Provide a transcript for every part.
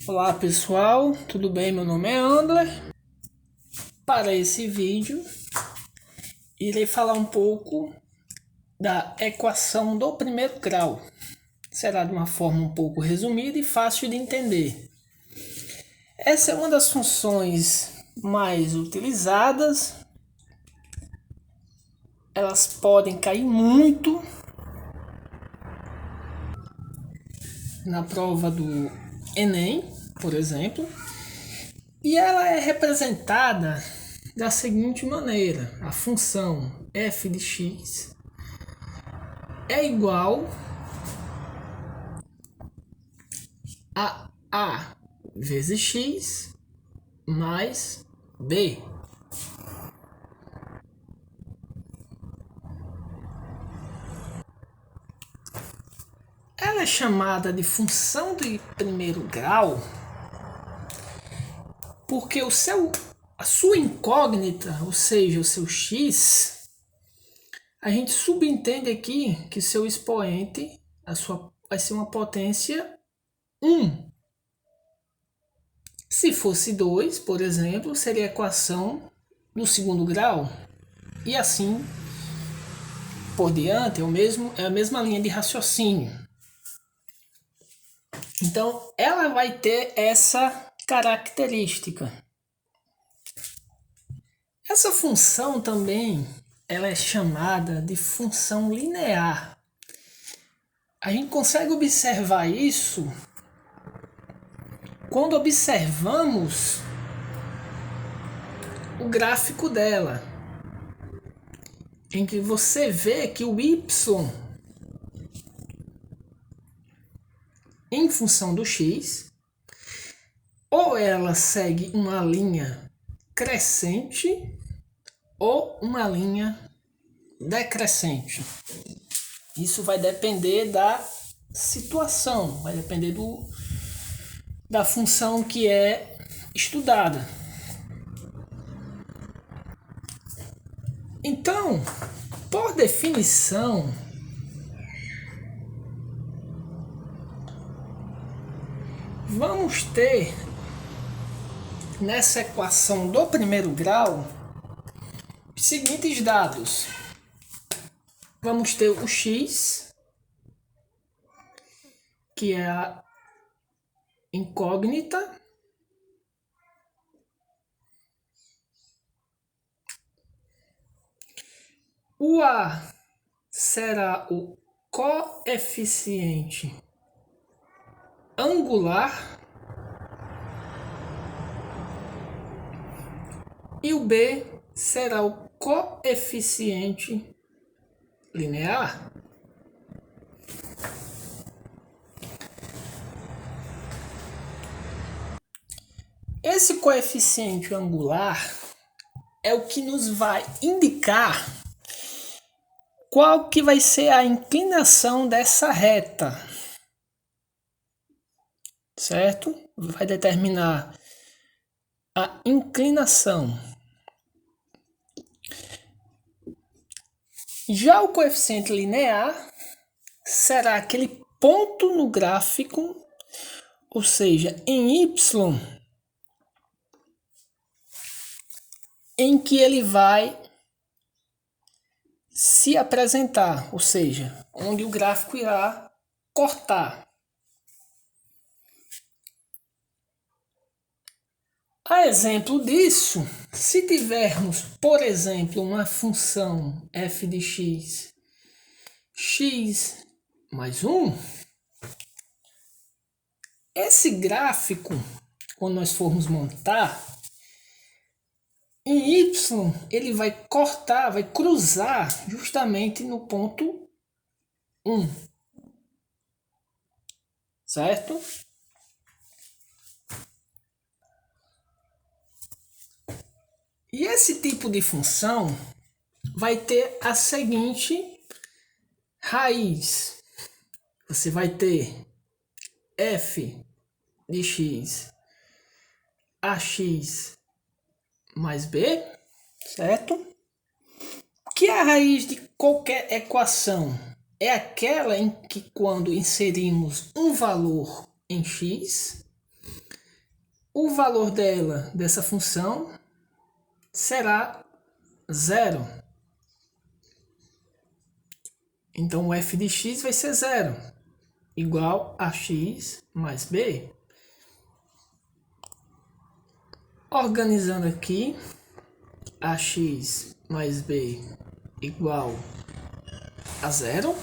Olá pessoal, tudo bem? Meu nome é Andler. Para esse vídeo, irei falar um pouco da equação do primeiro grau. Será de uma forma um pouco resumida e fácil de entender. Essa é uma das funções mais utilizadas. Elas podem cair muito na prova do Enem, por exemplo. E ela é representada da seguinte maneira: a função f de x é igual a vezes x mais b. Ela é chamada de função de primeiro grau porque a sua incógnita, ou seja, o seu x, a gente subentende aqui que seu expoente vai ser uma potência 1. Se fosse 2, por exemplo, seria a equação do segundo grau. E assim por diante, é a mesma linha de raciocínio. Então, ela vai ter essa característica. Essa função também ela é chamada de função linear. A gente consegue observar isso quando observamos o gráfico dela, em que você vê que o y em função do x, ou ela segue uma linha crescente ou uma linha decrescente. Isso vai depender da situação, vai depender da função que é estudada. Então, por definição, vamos ter nessa equação do primeiro grau os seguintes dados. Vamos ter o x, que é a incógnita, o a será o coeficiente angular e o b será o coeficiente linear. Esse coeficiente angular é o que nos vai indicar qual que vai ser a inclinação dessa reta, certo? Vai determinar a inclinação. Já o coeficiente linear será aquele ponto no gráfico, ou seja, em y, em que ele vai se apresentar, ou seja, onde o gráfico irá cortar. A exemplo disso, se tivermos, por exemplo, uma função f de x, x mais 1, esse gráfico, quando nós formos montar, em y ele vai cortar, vai cruzar justamente no ponto 1, certo? E esse tipo de função vai ter a seguinte raiz. Você vai ter f de x ax mais b, certo? Que é a raiz de qualquer equação? É aquela em que quando inserimos um valor em x, o valor dessa função, será 0. Então o f de x vai ser 0, igual a x mais b. Organizando aqui, ax mais b igual a 0.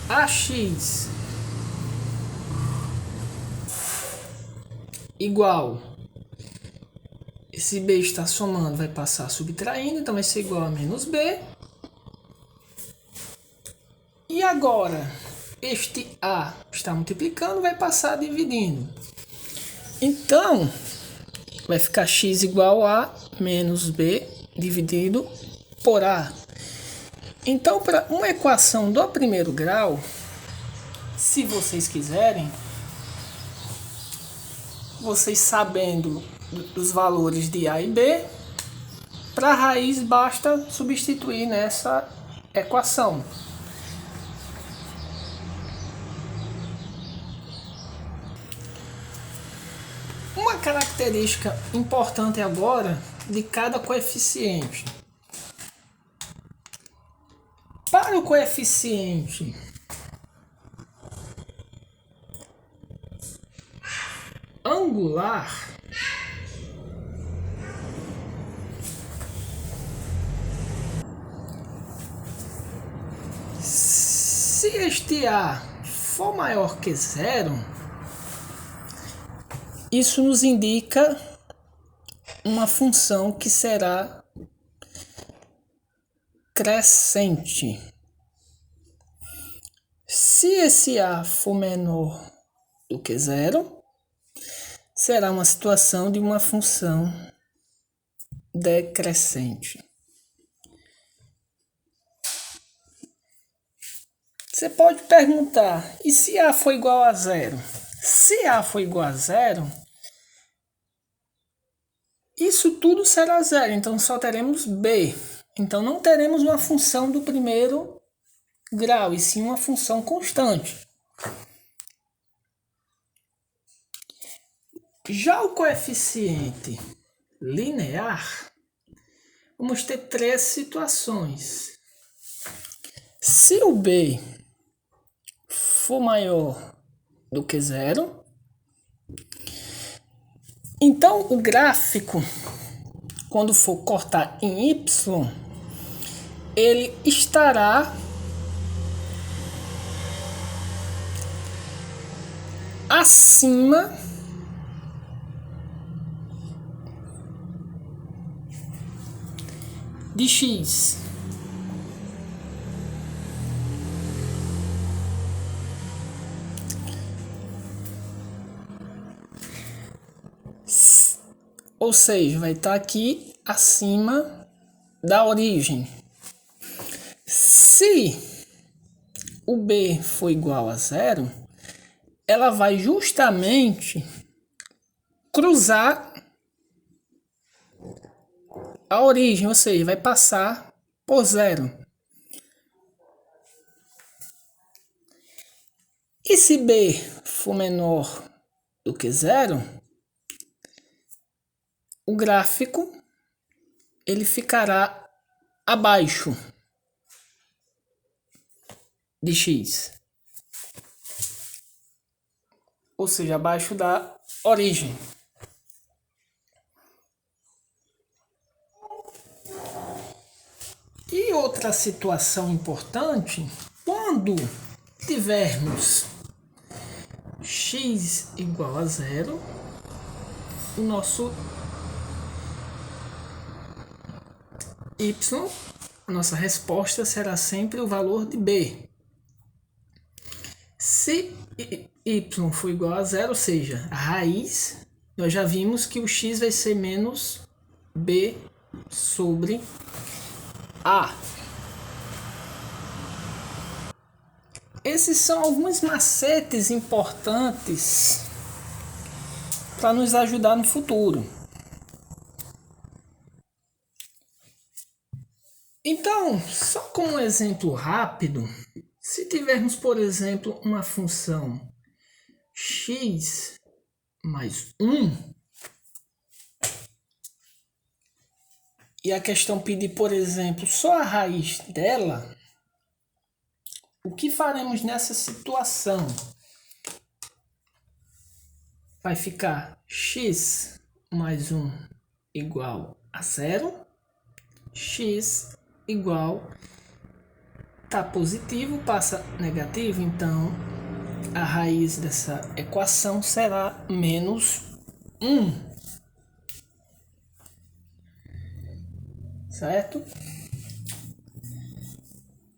Ax igual, esse b está somando, vai passar subtraindo, então vai ser igual a menos b. E agora, este a está multiplicando, vai passar dividindo. Então, vai ficar x igual a menos b dividido por a. Então, para uma equação do primeiro grau, se vocês quiserem, vocês sabendo dos valores de a e b, para a raiz basta substituir nessa equação. Uma característica importante agora de cada coeficiente. Para o coeficiente angular, se este a for maior que 0, isso nos indica uma função que será crescente. Se esse a for menor do que 0, será uma situação de uma função decrescente. Você pode perguntar, e se a for igual a 0? Se a for igual a 0, isso tudo será 0, então só teremos b. Então não teremos uma função do primeiro grau, e sim uma função constante. Já o coeficiente linear, vamos ter 3 situações. Se o b for maior do que 0, então o gráfico, quando for cortar em y, ele estará acima de x. Ou seja, vai estar aqui acima da origem. Se o b for igual a 0, ela vai justamente cruzar a origem, ou seja, vai passar por 0. E se b for menor do que 0, o gráfico ele ficará abaixo de x, ou seja, abaixo da origem. E outra situação importante, quando tivermos x igual a 0, o nosso y, a nossa resposta será sempre o valor de b. Se y for igual a 0, ou seja, a raiz, nós já vimos que o x vai ser menos b sobre a. Esses são alguns macetes importantes para nos ajudar no futuro. Então, só como um exemplo rápido, se tivermos, por exemplo, uma função x mais 1. E a questão pedir, por exemplo, só a raiz dela. O que faremos nessa situação? Vai ficar x mais 1 igual a 0. X igual, tá positivo, passa negativo, então a raiz dessa equação será menos 1. Certo?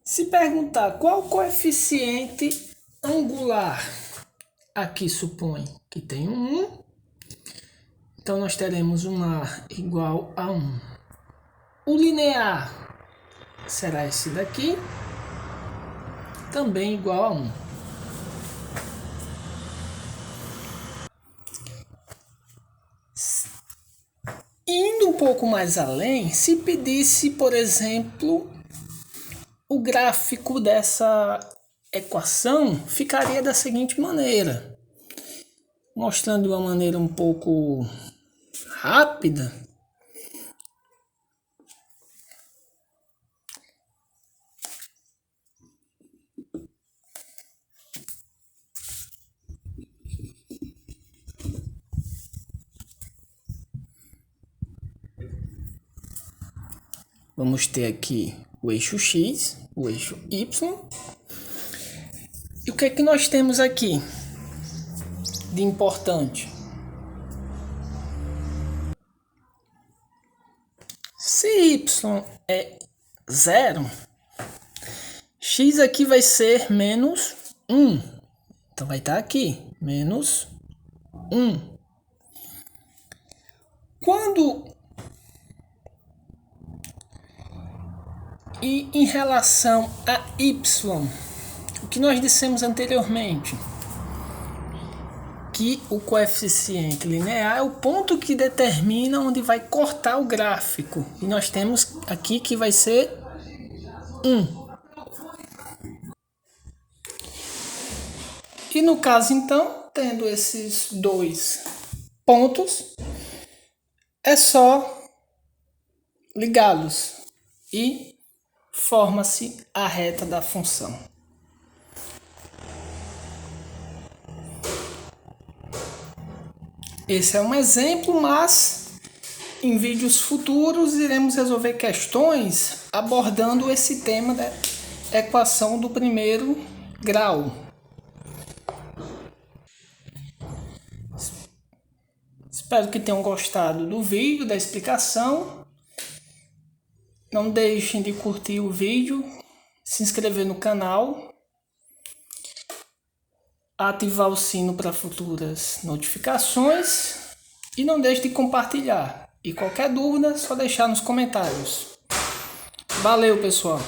Se perguntar qual o coeficiente angular, aqui supõe que tem um 1, então nós teremos um A igual a 1. O linear será esse daqui, também igual a 1. Indo um pouco mais além, se pedisse, por exemplo, o gráfico dessa equação, ficaria da seguinte maneira, mostrando de uma maneira um pouco rápida. Vamos ter aqui o eixo X, o eixo Y. E o que é que nós temos aqui de importante? Se Y é 0, X aqui vai ser menos 1. Então vai estar aqui, menos 1. E em relação a y, o que nós dissemos anteriormente, que o coeficiente linear é o ponto que determina onde vai cortar o gráfico. E nós temos aqui que vai ser 1. E no caso, então, tendo esses dois pontos, é só ligá-los e forma-se a reta da função. Esse é um exemplo, mas em vídeos futuros iremos resolver questões abordando esse tema da equação do primeiro grau. Espero que tenham gostado do vídeo, da explicação. Não deixem de curtir o vídeo, se inscrever no canal, ativar o sino para futuras notificações e não deixe de compartilhar. E qualquer dúvida, é só deixar nos comentários. Valeu, pessoal!